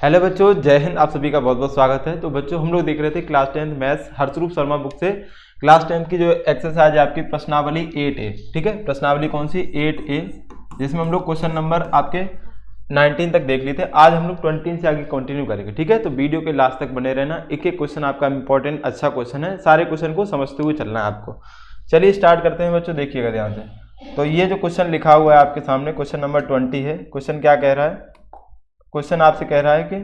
Hello बच्चों, जय हिंद। आप सभी का बहुत बहुत स्वागत है। तो बच्चों, हम लोग देख रहे थे class 10th maths Harshroop Sharma book से क्लास 10th की जो एक्सरसाइज है आपकी प्रश्नावली 8A। ठीक है, प्रश्नावली कौन सी? 8A, जिसमें हम लोग क्वेश्चन नंबर आपके 19 तक देख लिए थे। आज हम लोग 20 से आगे कंटिन्यू करेंगे। ठीक है, तो वीडियो के लास्ट तक बने रहना। एक एक क्वेश्चन आपका इंपॉर्टेंट अच्छा क्वेश्चन है, सारे क्वेश्चन को समझते हुए चलना है आपको। चलिए स्टार्ट करते हैं बच्चों, देखिएगा ध्यान से। तो ये जो क्वेश्चन लिखा हुआ है आपके सामने, क्वेश्चन नंबर 20 है। क्वेश्चन क्या कह रहा है? क्वेश्चन आपसे कह रहा है कि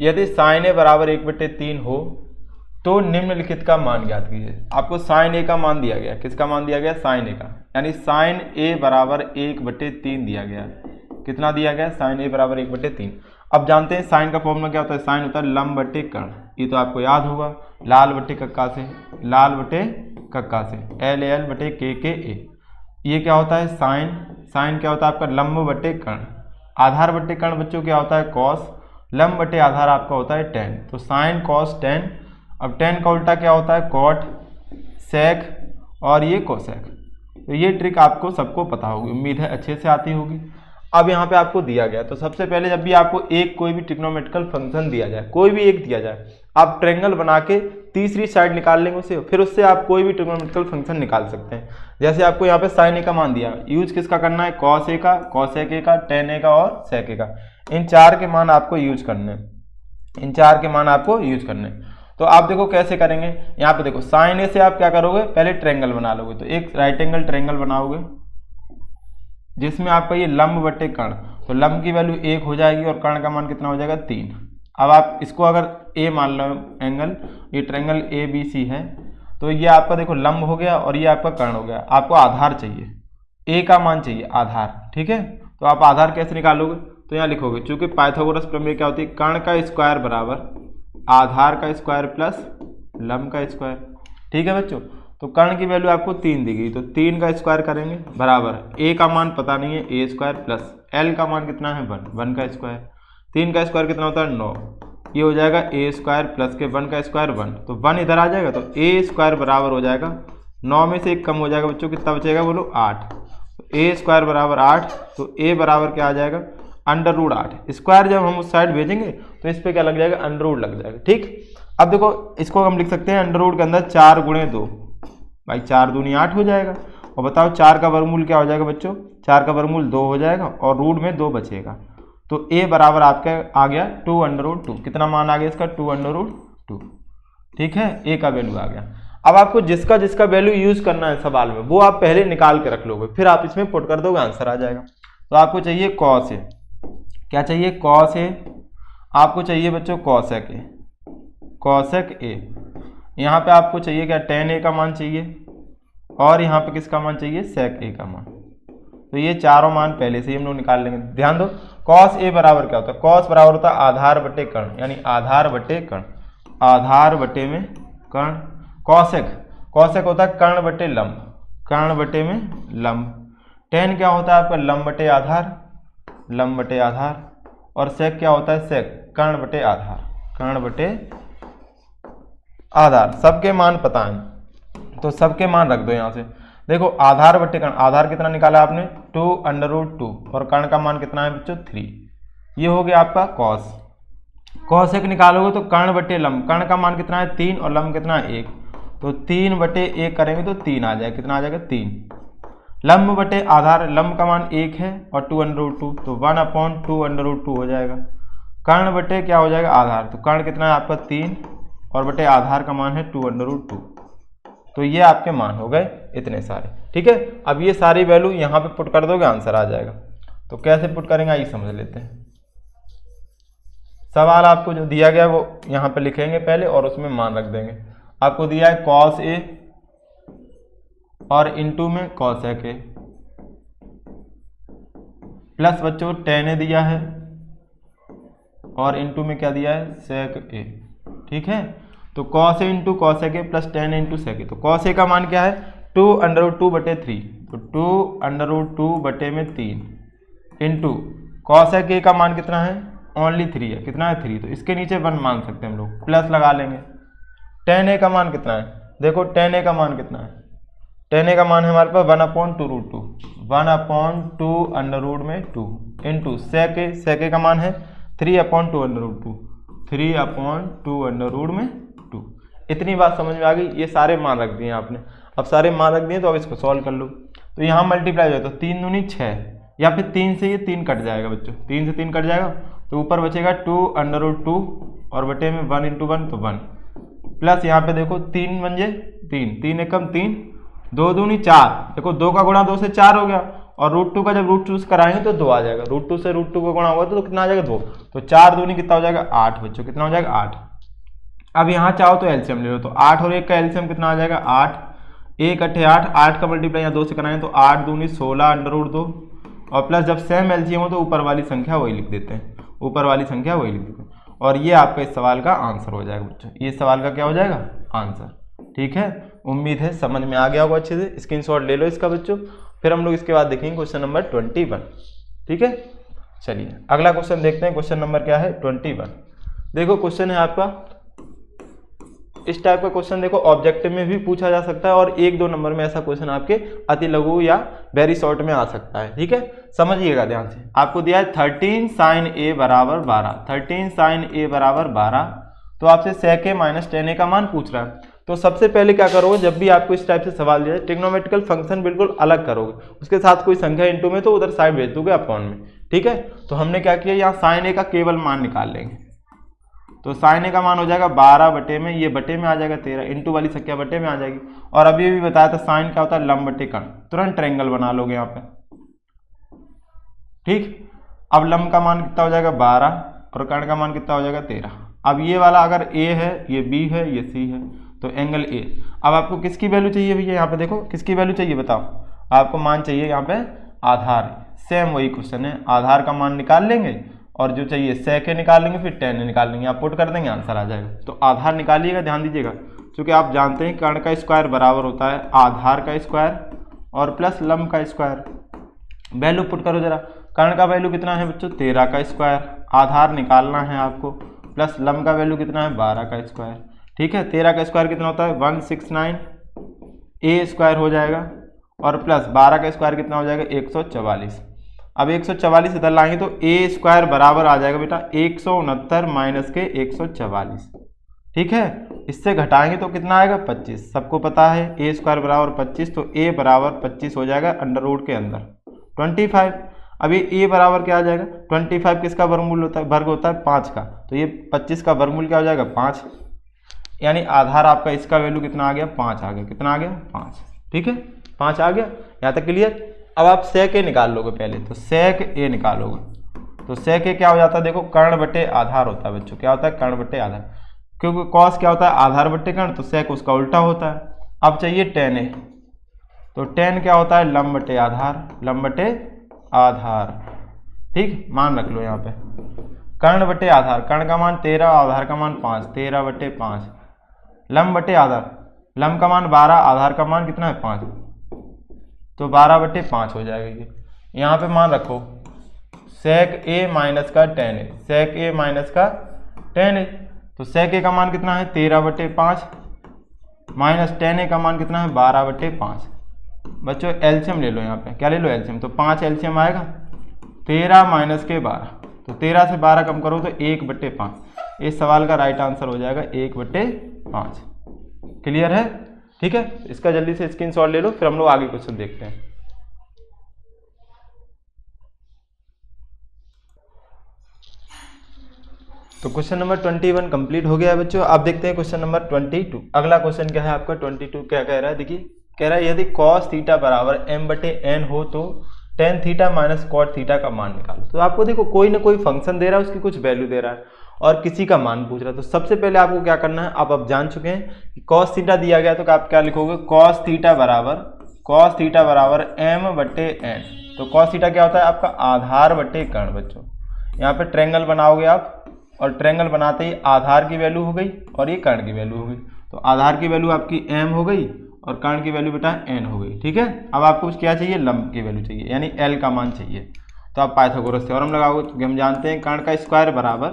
यदि साइन ए बराबर 1/3 हो तो निम्नलिखित का मान ज्ञात कीजिए। आपको साइन ए का मान दिया गया। किसका मान दिया गया? साइन ए का। यानी साइन ए बराबर 1/3 दिया गया। कितना दिया गया? साइन ए बराबर 1/3। अब जानते हैं साइन का फॉर्मूला क्या होता है। साइन होता है लंब बटे कर्ण। ये तो आपको याद होगा, लाल बटे कक्का से, लाल बटे कक्का से, एल एल बटे के ए। ये क्या होता है? साइन। साइन क्या होता है आपका? लंब बटे कर्ण। आधार बटे कर्ण बच्चों क्या होता है? कॉस। लंब बटे आधार आपका होता है टेन। तो साइन कॉस टेन। अब टेन का उल्टा क्या होता है? कॉट, सेक और ये कोसेक। तो ये ट्रिक आपको सबको पता होगी, उम्मीद है अच्छे से आती होगी। अब यहाँ पे आपको दिया गया, तो सबसे पहले जब भी आपको एक कोई भी ट्रिग्नोमेट्रिकल फंक्शन दिया जाए, कोई भी एक दिया जाए, आप ट्रायंगल बना के तीसरी साइड निकाल लेंगे उसे, फिर उससे आप कोई भी ट्रिग्नोमेट्रिकल फंक्शन निकाल सकते हैं। जैसे आपको यहाँ पे साइन ए का मान दिया, यूज किसका करना है? कॉस ए का, कॉसेक ए का, टेन ए का और सेक ए का। इन चार के मान आपको यूज करने, इन चार के मान आपको यूज करने। तो आप देखो कैसे करेंगे। यहाँ पे देखो साइन ए से आप क्या करोगे? पहले ट्रायंगल बना लोगे। तो एक राइट एंगल ट्रायंगल बनाओगे जिसमें आपका ये लंब बटे कर्ण, तो लंब की वैल्यू 1 हो जाएगी और कर्ण का मान कितना हो जाएगा? 3। अब आप इसको अगर ए मान लो एंगल, ये ट्रायंगल ए बी सी है, तो ये आपका देखो लंब हो गया और ये आपका कर्ण हो गया। आपको आधार चाहिए, ए का मान चाहिए, आधार। ठीक है, तो आप आधार कैसे निकालोगे? तो यहाँ लिखोगे, चूंकि पाइथागोरस प्रमेय क्या होती है? कर्ण का स्क्वायर बराबर आधार का स्क्वायर प्लस लंब का स्क्वायर। ठीक है बच्चों, तो कर्ण की वैल्यू आपको 3 दी गई, तो 3 का स्क्वायर करेंगे बराबर ए का मान पता नहीं है, ए स्क्वायर प्लस एल का मान कितना है? 1, 1 का स्क्वायर। 3 का स्क्वायर कितना होता है? 9। ये हो जाएगा ए स्क्वायर प्लस के 1 का स्क्वायर 1, तो 1 इधर आ जाएगा, तो ए स्क्वायर बराबर हो जाएगा 9 में से 1 कम हो जाएगा बच्चों, कितना बचेगा बोलो? 8। तो ए स्क्वायर बराबर 8, तो ए बराबर क्या आ जाएगा? √8। स्क्वायर जब हम उस साइड भेजेंगे तो इस पर क्या लग जाएगा? √ लग जाएगा। ठीक, अब देखो इसको हम लिख सकते हैं √ के अंदर 4 × 2, भाई 4 दूनी 8 हो जाएगा। और बताओ 4 का वर्गमूल क्या हो जाएगा बच्चों? 4 का वर्गमूल 2 हो जाएगा और रूट में 2 बचेगा। तो ए बराबर आपका आ गया 2√2। कितना मान आ गया इसका? 2√2। ठीक है, ए का वैल्यू आ गया। अब आपको जिसका जिसका वैल्यू यूज करना है सवाल में, वो आप पहले निकाल के रख लोगे, फिर आप इसमें पुट कर दोगे, आंसर आ जाएगा। तो आपको चाहिए कॉस ए। क्या चाहिए? Cos A. आपको चाहिए बच्चों कॉसेक ए, कॉसेक ए। यहाँ पे आपको चाहिए क्या? टेन ए का मान चाहिए और यहाँ पे किसका मान चाहिए? सेक ए का मान। तो ये चारों मान पहले से ही हम लोग निकाल लेंगे। ध्यान दो, कॉस ए बराबर क्या होता है? कॉस बराबर होता है आधार बटे कर्ण, यानी आधार बटे कर्ण, आधार बटे में कर्ण। कॉसेक, कॉसेक होता है कर्ण बटे लंब, कर्ण बटे में लंब। टेन क्या होता है आपका? लंब बटे आधार, लंब बटे आधार। और सेक क्या होता है? सेक कर्ण बटे आधार, कर्ण बटे आधार। सबके मान पता है तो सबके मान रख दो यहाँ से। देखो आधार बटे कर्ण, आधार कितना निकाला आपने? 2√2 और कर्ण का मान कितना है बच्चों? 3। ये हो गया आपका कॉस। कॉसेक निकालोगे तो कर्ण बटे लंब, कर्ण का मान कितना है? 3 और लंब कितना है? 1। तो 3/1 करेंगे तो 3 आ जाएगा। कितना आ जाएगा? 3। लंब बटे आधार, लंब का मान 1 है और 2√2, तो 1/2√2 हो जाएगा। कर्ण बटे क्या हो जाएगा? आधार, तो कर्ण कितना है आपका? 3 और बटे आधार का मान है 2√2। तो ये आपके मान हो गए इतने सारे। ठीक है, अब ये सारी वैल्यू यहाँ पे पुट कर दोगे, आंसर आ जाएगा। तो कैसे पुट करेंगे आइए समझ लेते हैं। सवाल आपको जो दिया गया वो यहाँ पे लिखेंगे पहले और उसमें मान रख देंगे। आपको दिया है कॉस ए और इनटू में कॉसेक ए, प्लस बच्चों टेन ए दिया है और इनटू में क्या दिया है? सेक ए। ठीक है, तो cos A into cosec A plus ten into sec A. तो कॉस ए का मान क्या है? 2√2/3, तो 2√2/3 इंटू कॉसेक ए का मान कितना है? ओनली 3 है। कितना है? 3। तो इसके नीचे 1 मान सकते हैं हम लोग, प्लस लगा लेंगे। टेन ए का मान कितना है? देखो टेन ए का मान कितना है? टेन ए का मान है हमारे पास 1/2√2, 1/2 √2 इंटू सेके का मान है 3/2√2, 3/2√2। इतनी बात समझ में आ गई। ये सारे मान रख दिए आपने। अब सारे मान रख दिए तो अब इसको सॉल्व कर लो। तो यहाँ मल्टीप्लाई हो जाए तो 3 दूनी 6, या फिर 3 से ये 3 कट जाएगा बच्चों, 3 से 3 कट जाएगा तो ऊपर बचेगा 2√2 और बटे में 1 × 1 तो 1, प्लस यहाँ पे देखो 3 बन जाए 3, 3 एकम 3, 2 दूनी 4, देखो 2 का गुणा 2 से 4 हो गया, और √2 का जब √2 कराएंगे तो 2 आ जाएगा, √2 से √2 का गुणा होगा तो कितना आ जाएगा 2, तो 4 दूनी कितना हो जाएगा 8 बच्चों, कितना हो जाएगा 8। अब यहाँ चाहो तो एलसीएम ले लो, तो 8 और 1 का एलसीएम कितना आ जाएगा 8, 1 8 8, 8 का मल्टीप्लाई यहाँ 2 से कराएंगे तो 8 दूनी 16√2, और प्लस जब सेम एलसीएम हो तो ऊपर वाली संख्या वही लिख देते हैं, ऊपर वाली संख्या वही लिख देते हैं, और ये आपका इस सवाल का आंसर हो जाएगा बच्चों। ये सवाल का क्या हो जाएगा आंसर। ठीक है, उम्मीद है समझ में आ गया होगा अच्छे से। स्क्रीनशॉट ले लो इसका बच्चों। फिर हम लोग इसके बाद देखेंगे क्वेश्चन नंबर 21। ठीक है, चलिए अगला क्वेश्चन देखते हैं। क्वेश्चन नंबर क्या है 21। देखो क्वेश्चन है आपका इस टाइप का क्वेश्चन, देखो ऑब्जेक्टिव में भी पूछा जा सकता है और 1-2 नंबर में ऐसा क्वेश्चन आपके अति लघु या वेरी शॉर्ट में आ सकता है। ठीक है, समझिएगा ध्यान से। आपको दिया है 13 sin a बराबर 12, 13 sin a बराबर 12, तो आपसे sec a minus tan a का मान पूछ रहा है। तो सबसे पहले क्या करोगे, जब भी आपको इस टाइप से सवाल दिया है ट्रिग्नोमेट्रिकल फंक्शन बिल्कुल अलग करोगे, उसके साथ कोई संख्या इंटू में तो उधर साइड भेज दोगे अपॉन में। ठीक है, तो हमने क्या किया, यहाँ sin a का केवल मान निकाल लेंगे, तो sin a का मान हो जाएगा 12 बटे में, ये बटे में आ जाएगा 13, इंटू वाली संख्या बटे में आ जाएगी। और अभी भी बताया था साइन क्या होता है लंब बटे कर्ण, तुरंत ट्रायंगल बना लोगे यहाँ पे। ठीक, अब लंब का मान कितना हो जाएगा 12 और कर्ण का मान कितना हो जाएगा 13। अब ये वाला अगर a है, ये b है, ये c है, तो एंगल a। अब आपको किसकी वैल्यू चाहिए भैया, यहाँ पे देखो किसकी वैल्यू चाहिए बताओ, आपको मान चाहिए यहाँ पे आधार। सेम वही क्वेश्चन है, आधार का मान निकाल लेंगे और जो चाहिए sec a निकाल लेंगे, फिर tan a निकाल लेंगे, आप पुट कर देंगे आंसर आ जाएगा। तो आधार निकालिएगा, ध्यान दीजिएगा, क्योंकि आप जानते हैं कर्ण का स्क्वायर बराबर होता है आधार का स्क्वायर और प्लस लंब का स्क्वायर। वैल्यू पुट करो जरा, कर्ण का वैल्यू कितना है बच्चों 13 का स्क्वायर, आधार निकालना है आपको, प्लस लंब का वैल्यू कितना है 12 का स्क्वायर। ठीक है, 13 का स्क्वायर कितना होता है 169 a स्क्वायर हो जाएगा, और प्लस 12 का स्क्वायर कितना हो जाएगा 144। अब 144 इधर लाएंगे तो a स्क्वायर बराबर आ जाएगा बेटा 169 माइनस के 144। ठीक है, इससे घटाएंगे तो कितना आएगा 25। सबको पता है a स्क्वायर बराबर 25, तो a बराबर 25 हो जाएगा अंडर रूट के अंदर 25। अब ये a बराबर क्या आ जाएगा 25 किसका वर्गमूल होता है, वर्ग होता है 5 का, तो ये 25 का वर्गमूल क्या हो जाएगा 5, यानी आधार आपका इसका वैल्यू कितना आ गया 5 आ गया, कितना आ गया 5। ठीक है, 5 आ गया, यहाँ तक क्लियर। अब आप sec a निकाल लोगे पहले, तो sec a निकालोगे, तो sec a क्या हो जाता है देखो कर्ण बटे आधार होता है बच्चों, क्या होता है कर्ण बटे आधार, क्योंकि cos क्या होता है आधार बटे कर्ण, तो sec उसका उल्टा होता है। अब चाहिए tan a, तो tan क्या होता है लंब बटे आधार, लंब बटे आधार। ठीक, मान रख लो यहाँ पे कर्ण बटे आधार, कर्ण का मान 13, आधार का मान 5, 13 बटे 5, लंब बटे आधार, लंब का मान 12, आधार का मान कितना है 5, तो 12 बटे 5 हो जाएगा। ये यहाँ पे मान रखो sec a माइनस का tan a, sec a minus का tan a, तो sec a का मान कितना है 13 बटे 5 माइनस tan a का मान कितना है 12 बटे 5। बच्चों एलसीएम ले लो, यहाँ पे क्या ले लो एलसीएम, तो 5 एलसीएम आएगा 13 माइनस के 12, तो 13 से 12 कम करो तो 1 बटे 5। इस सवाल का राइट आंसर हो जाएगा 1 बटे 5। क्लियर है? ठीक है, इसका जल्दी से स्क्रीनशॉट ले लो, फिर हम लोग आगे क्वेश्चन देखते हैं। तो क्वेश्चन नंबर 21 कंप्लीट हो गया है बच्चों। आप देखते हैं क्वेश्चन नंबर 22। अगला क्वेश्चन क्या है आपका 22, क्या कह रहा है देखिए, कह रहा है यदि cos थीटा बराबर m बटे n हो तो tan theta minus cot theta का मान निकालो। तो आपको देखो कोई ना कोई फंक्शन दे रहा है, उसकी कुछ वैल्यू दे रहा है और किसी का मान पूछ रहा है। तो सबसे पहले आपको क्या करना है, आप अब जान चुके हैं कि cos थीटा दिया गया तो आप क्या लिखोगे, cos थीटा बराबर m बटे n। तो cos थीटा क्या होता है आपका आधार बटे कर्ण। बच्चों यहाँ पे ट्रायंगल बनाओगे आप, और ट्रायंगल बनाते ही आधार की वैल्यू हो गई और ये कर्ण की वैल्यू हो गई। तो आधार की वैल्यू आपकी m हो गई और कर्ण की वैल्यू बेटा n हो गई। ठीक है, अब आपको क्या चाहिए, लंब की वैल्यू चाहिए, यानी l का मान चाहिए। तो आप पाइथागोरस थ्योरम लगाओगे, क्योंकि हम जानते हैं कर्ण का स्क्वायर बराबर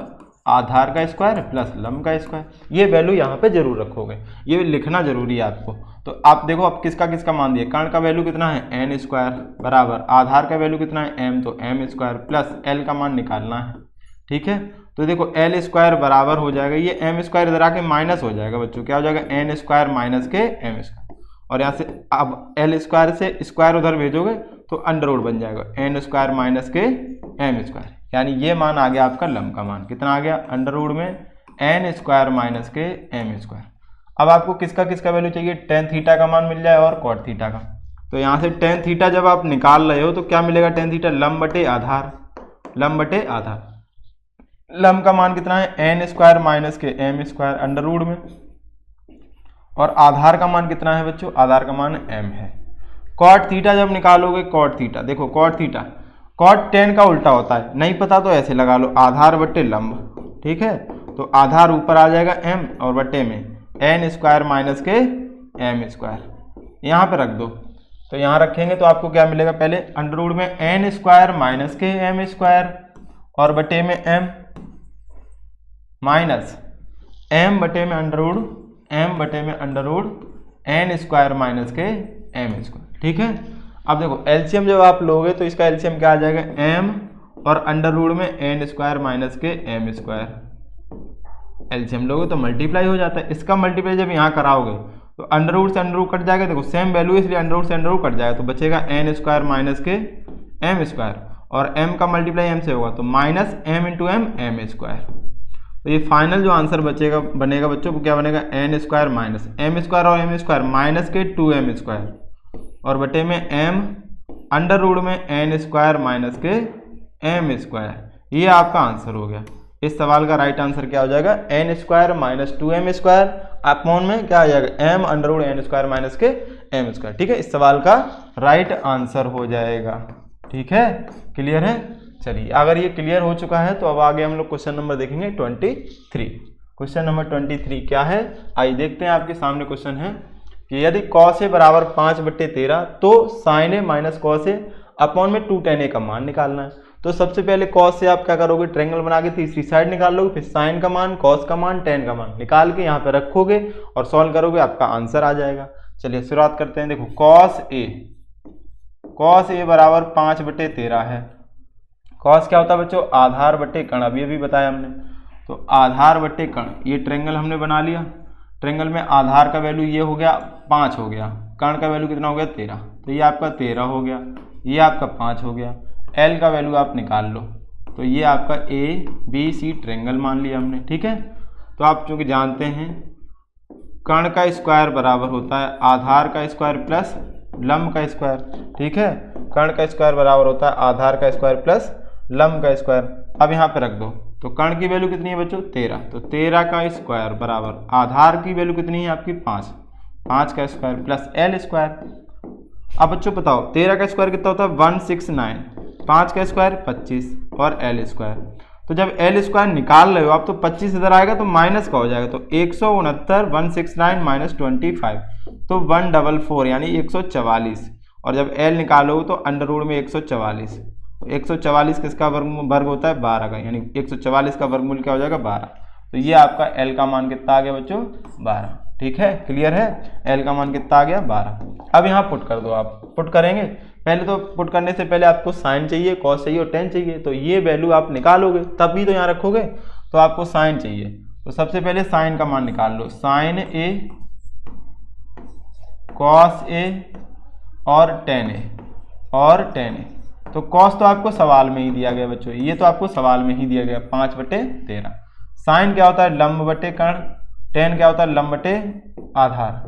आधार का स्क्वायर प्लस लंब का स्क्वायर। ये वैल्यू यहाँ पे जरूर रखोगे, ये लिखना जरूरी है आपको। तो आप देखो अब किसका किसका मान दिया, कर्ण का वैल्यू कितना है एन स्क्वायर बराबर आधार का वैल्यू कितना है एम, तो एम स्क्वायर प्लस एल का मान निकालना है। ठीक है, तो देखो एल स्क्वायर बराबर हो जाएगा, ये एम स्क्वायर इधर आके माइनस हो जाएगा बच्चों, क्या हो जाएगा एन स्क्वायर माइनस के एम स्क्वायर, और यहाँ से अब एल स्क्वायर से स्क्वायर उधर भेजोगे तो अंडर रूट बन जाएगा एन स्क्वायर माइनस के एम स्क्वायर, यानी ये मान आ गया आपका लंब का मान, कितना आ गया अंडर रूट में एन स्क्वायर माइनस के एम स्क्वायर। अब आपको किसका किसका वैल्यू चाहिए, टेन थीटा का मान मिल जाए और कॉट थीटा का। तो यहाँ से टेन थीटा जब आप निकाल रहे हो तो क्या मिलेगा, टेन थीटा लंब बटे आधार, लंब बटे आधार, लंब का मान कितना है एन स्क्वायर माइनस के एम स्क्वायर अंडर रूट में, और आधार का मान कितना है बच्चों, आधार का मान एम है। कॉट थीटा जब निकालोगे, कॉट थीटा देखो कॉट थीटा कॉट टेन का उल्टा होता है, नहीं पता तो ऐसे लगा लो आधार बटे लंब। ठीक है, तो आधार ऊपर आ जाएगा एम और बटे में एन स्क्वायर माइनस के एम स्क्वायर, यहाँ पे रख दो। तो यहाँ रखेंगे तो आपको क्या मिलेगा, पहले अंडर रूट में एन स्क्वायर माइनस के एम स्क्वायर और बटे में एम माइनस एम बटे में अंडर रूट एम बटे में under root N square minus के एम स्क्वायर। ठीक है, अब देखो एलसीएम जब आप लोगे तो इसका एलसीएम क्या आ जाएगा एम और अंडर रूट में एन स्क्वायर माइनस के एम स्क्वायर, एलसीएम लोगे तो मल्टीप्लाई हो जाता है। इसका मल्टीप्लाई जब यहाँ कराओगे तो अंडर रूट से अंडर रूट कट जाएगा, देखो सेम वैल्यू इसलिए अंडर रूट से अंडर रूट कट जाएगा, तो बचेगा एन स्क्वायर माइनस के एम स्क्वायर, और एम का मल्टीप्लाई एम से होगा तो minus M into M M square. तो ये फाइनल जो आंसर बचेगा बनेगा बच्चों वो क्या बनेगा, N square minus M square और एम स्क्वायर माइनस के 2m स्क्वायर और बटे में एम अंडर रूट में एन स्क्वायर माइनस के एम स्क्वायर। ये आपका आंसर हो गया। इस सवाल का राइट आंसर क्या हो जाएगा, N square minus 2m square upon में क्या आ जाएगा M under root N square minus के एम स्क्वायर। ठीक है, इस सवाल का राइट आंसर हो जाएगा। ठीक है, क्लियर है। चलिए अगर ये क्लियर हो चुका है तो अब आगे हम लोग क्वेश्चन नंबर देखेंगे 23। क्वेश्चन नंबर 23 क्या है, आइए देखते हैं। आपके सामने क्वेश्चन है कि यदि cos a बराबर 5/13 तो sin a minus cos a upon में 2 tan a का मान निकालना है। तो सबसे पहले cos से आप क्या करोगे, ट्रायंगल बना के तीसरी साइड निकाल लोगे, फिर sin का मान, cos का मान, tan का मान निकाल के यहाँ पे रखोगे और सॉल्व करोगे, आपका आंसर आ जाएगा। चलिए शुरुआत करते हैं। देखो cos a बराबर 5/13 है। cos क्या होता है बच्चों, आधार बटे कर्ण, अभी बताया हमने। तो आधार बटे कर्ण, ये ट्रायंगल हमने बना लिया। ट्रायंगल में आधार का वैल्यू ये हो गया 5 हो गया, कर्ण का वैल्यू कितना हो गया 13, तो ये आपका 13 हो गया, ये आपका 5 हो गया। एल का वैल्यू आप निकाल लो, तो ये आपका ABC ट्रायंगल मान लिया हमने। ठीक है, तो आप चूंकि जानते हैं कर्ण का स्क्वायर बराबर होता है आधार का स्क्वायर प्लस लंब का स्क्वायर। ठीक है, कर्ण का स्क्वायर बराबर होता है आधार का स्क्वायर प्लस लंब का स्क्वायर। अब यहाँ पे रख दो, तो कर्ण की वैल्यू कितनी है बच्चों 13, तो 13 का स्क्वायर बराबर आधार की वैल्यू कितनी है आपकी 5, 5 का स्क्वायर प्लस एल स्क्वायर। अब बच्चों बताओ 13 का स्क्वायर कितना होता है 169, 5 का स्क्वायर 25 और एल स्क्वायर। तो जब एल स्क्वायर निकाल रहे हो आप तो 25 इधर आएगा तो माइनस का हो जाएगा, तो 169 169 माइनस 25 तो 144 यानी 144, और जब एल निकालोगे तो अंडर रूट में 144, तो 144 किसका वर्ग होता है 12 का, यानी 144 का वर्गमूल क्या हो जाएगा 12। तो ये आपका एल का मान कितना आ गया बच्चों 12। ठीक है, क्लियर है, एल का मान कितना आ गया 12। अब यहाँ पुट कर दो, आप पुट करेंगे। पहले तो पुट करने से पहले आपको साइन चाहिए, कॉस चाहिए और टेन चाहिए, तो ये वैल्यू आप निकालोगे तभी तो यहाँ रखोगे, तो आपको साइन चाहिए। तो सबसे पहले साइन का मान निकाल लो, साइन ए कॉस ए और टेन ए। तो कॉस तो आपको सवाल में ही दिया गया बच्चों, ये तो आपको सवाल में ही दिया गया 5/13। साइन क्या होता है लंब बटे कर्ण, टेन क्या होता है लंब बटे आधार,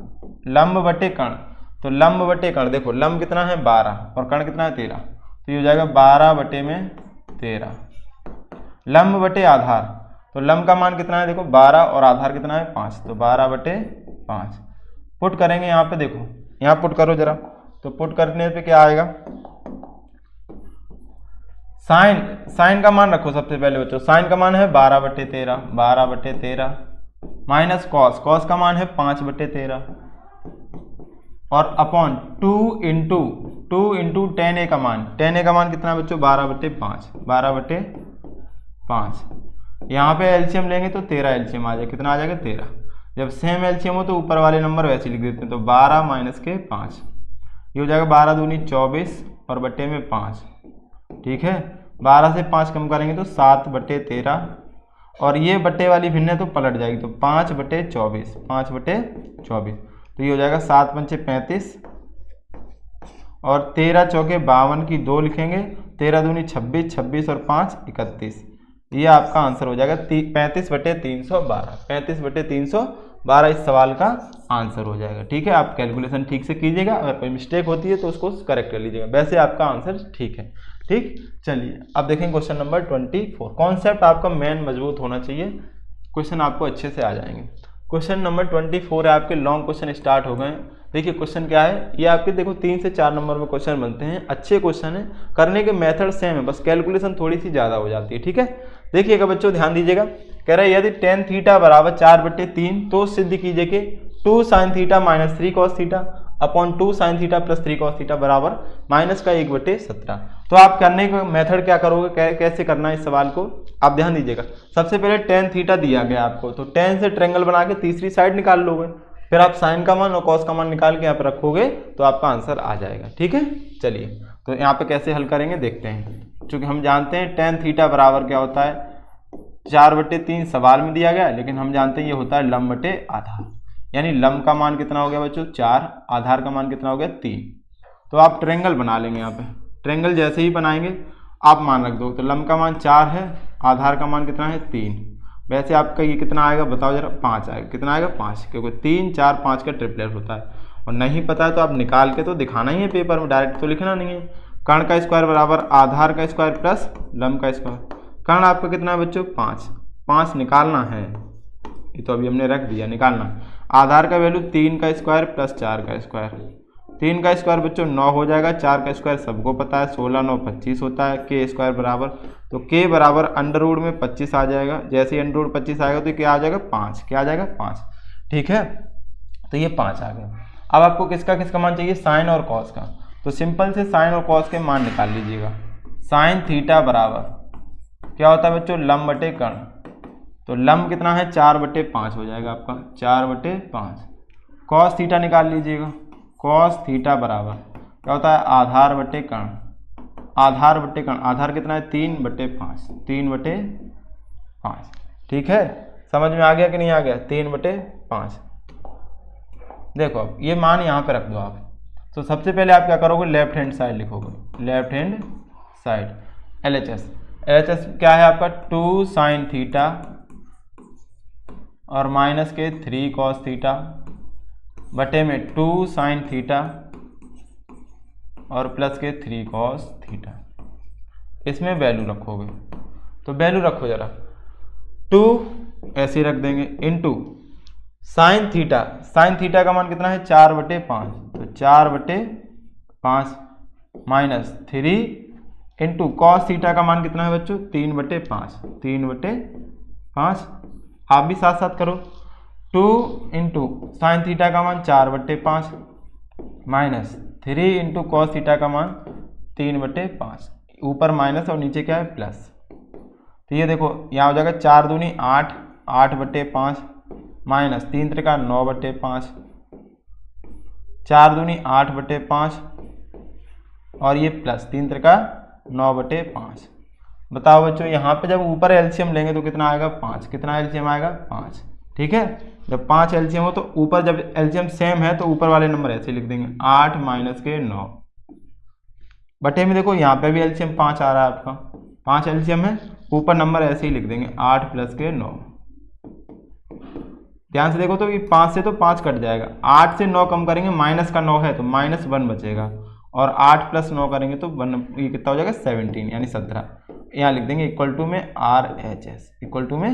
लंब बटे कर्ण। तो लंब बटे कर्ण, देखो लंब कितना है 12 और कर्ण कितना है 13, तो ये हो जाएगा 12/13। लंब बटे आधार, तो लंब का मान कितना है देखो 12 और आधार कितना है 5, तो 12/5। पुट करेंगे यहाँ पे, देखो यहाँ पुट करो जरा, तो पुट करने पे क्या आएगा, साइन का मान रखो सबसे पहले बच्चों। साइन का मान है 12/13 माइनस कॉस का मान है 5/13 और अपॉन 2 इंटू टेन ए का मान, टेन ए का मान कितना है बच्चों 12/5, यहाँ पे एलसीएम लेंगे तो 13 एलसीएम आ जाएगा, कितना आ जाएगा 13। जब सेम एलसीएम हो तो ऊपर वाले नंबर वैसे लिख देते हैं, तो 12 माइनस के 5, ये हो जाएगा 12 दूनी 24 और बट्टे में 5, ठीक है। 12 से 5 कम करेंगे तो 7/13, और ये बट्टे वाली भिन्न है तो पलट जाएगी, तो 5/24, 5/24, तो ये हो जाएगा 7 पंचे 35 और 13 चौके 52 की 2 लिखेंगे, 13 दूनी 26, 26 और 5 31, ये आपका आंसर हो जाएगा 35/312, 35/312 इस सवाल का आंसर हो जाएगा, ठीक है। आप कैलकुलेशन ठीक से कीजिएगा, अगर कोई मिस्टेक होती है तो उसको करेक्ट कर लीजिएगा, वैसे आपका आंसर ठीक है, ठीक। चलिए अब देखें क्वेश्चन नंबर 24। कॉन्सेप्ट आपका मेन मजबूत होना चाहिए, क्वेश्चन आपको अच्छे से आ जाएंगे। क्वेश्चन नंबर 24 है आपके, लॉन्ग क्वेश्चन स्टार्ट हो गए। देखिए क्वेश्चन क्या है, ये आपके देखो 3 से 4 नंबर में क्वेश्चन बनते हैं, अच्छे क्वेश्चन है, करने के मेथड सेम है, बस कैलकुलेशन थोड़ी सी ज़्यादा हो जाती है, ठीक है। देखिएगा बच्चों ध्यान दीजिएगा, कह रहा है यदि tan थीटा बराबर 4/3 तो सिद्ध कीजिए कि 2 sin theta minus 3 cos theta upon 2 sin theta plus 3 cos theta बराबर -1/17। तो आप करने का मेथड क्या करोगे, कैसे करना है इस सवाल को, आप ध्यान दीजिएगा। सबसे पहले tan थीटा दिया गया आपको, तो tan से ट्रायंगल बना के तीसरी साइड निकाल लोगे, फिर आप साइन का मान और कॉस का मान निकाल के यहाँ पर रखोगे तो आपका आंसर आ जाएगा, ठीक है। चलिए तो यहाँ पे कैसे हल करेंगे देखते हैं, क्योंकि हम जानते हैं tan थीटा बराबर क्या होता है, 4/3 सवाल में दिया गया है, लेकिन हम जानते हैं ये होता है लंब बटे आधार, यानी लंब का मान कितना हो गया बच्चों 4, आधार का मान कितना हो गया 3। तो आप ट्रायंगल बना लेंगे, यहाँ पे ट्रायंगल जैसे ही बनाएंगे आप मान रख दो, तो लंब का मान 4 है, आधार का मान कितना है 3, वैसे आपका ये कितना आएगा बताओ जरा, 5 आएगा, कितना आएगा 5, क्योंकि 3 4 5 का ट्रिपलेट होता है, और नहीं पता है तो आप निकाल के तो दिखाना ही है पेपर में, डायरेक्ट तो लिखना नहीं है। कर्ण का स्क्वायर बराबर आधार का स्क्वायर प्लस लंब का स्क्वायर, कर्ण आपका कितना है बच्चों 5, 5 निकालना है, ये तो अभी हमने रख दिया, निकालना। आधार का वैल्यू 3 का स्क्वायर प्लस 4 का स्क्वायर, 3 का स्क्वायर बच्चों 9 हो जाएगा, 4 का स्क्वायर सबको पता है 16 9 25 होता है, के स्क्वायर बराबर, तो के बराबर अंडर रूट में 25 आ जाएगा, जैसे ही अंडर रूट 25 आएगा तो क्या आ जाएगा 5, क्या आ जाएगा 5, ठीक है। तो ये 5 आ गया। अब आपको किसका किसका मान चाहिए, साइन और कॉस का, तो सिंपल से साइन और कॉस के मान निकाल लीजिएगा। साइन थीटा बराबर क्या होता है बच्चों, लंब बटे कर्ण, तो लंब कितना है 4/5 हो जाएगा आपका, 4/5। कॉस थीटा निकाल लीजिएगा, कॉस थीटा बराबर क्या होता है, आधार बटे कर्ण, आधार बटे कर्ण, आधार कितना है 3/5, 3/5, ठीक है। समझ में आ गया कि नहीं आ गया, 3/5। देखो अब ये मान यहाँ पे रख दो आप, तो सबसे पहले आप क्या करोगे, लेफ्ट हैंड साइड लिखोगे, left hand side LHS, LHS क्या है आपका 2 sin थीटा और माइनस के 3 cos थीटा बटे में 2 sin थीटा और प्लस के 3 cos थीटा, इसमें वैल्यू रखोगे, तो वैल्यू रखो जरा, 2 ऐसे रख देंगे into sine theta, sine theta का मान कितना है 4/5, तो 4/5 माइनस 3 इंटू कॉस थीटा का मान कितना है बच्चों 3/5, 3/5, आप भी साथ साथ करो, 2 इंटू साइन थीटा का मान 4/5 माइनस 3 इंटू कॉस थीटा का मान 3/5, ऊपर माइनस और नीचे क्या है प्लस, तो ये देखो यहाँ हो जाएगा 4 दूनी 8, 8/5 माइनस 3 त्रिका 9/5, 4 दूनी 8/5 और ये प्लस 3 त्रिका 9/5। बताओ बच्चों यहाँ पे जब ऊपर एलसीएम लेंगे तो कितना आएगा 5, कितना एलसीएम आएगा 5, ठीक है। जब 5 एलसीएम हो तो ऊपर जब एलसीएम सेम है तो ऊपर वाले नंबर ऐसे लिख देंगे, 8 माइनस के 9 बटे में, देखो यहाँ पे भी एलसीएम 5 आ रहा है आपका, 5 एलसीएम है, ऊपर नंबर ऐसे ही लिख देंगे 8 प्लस के 9। ध्यान से देखो तो ये 5 से तो 5 कट जाएगा, 8 से 9 कम करेंगे, माइनस का 9 है तो -1 बचेगा, और 8 प्लस 9 करेंगे तो 1, ये कितना हो जाएगा 17 यानी 17, यहाँ लिख देंगे इक्वल टू में RHS, इक्वल टू में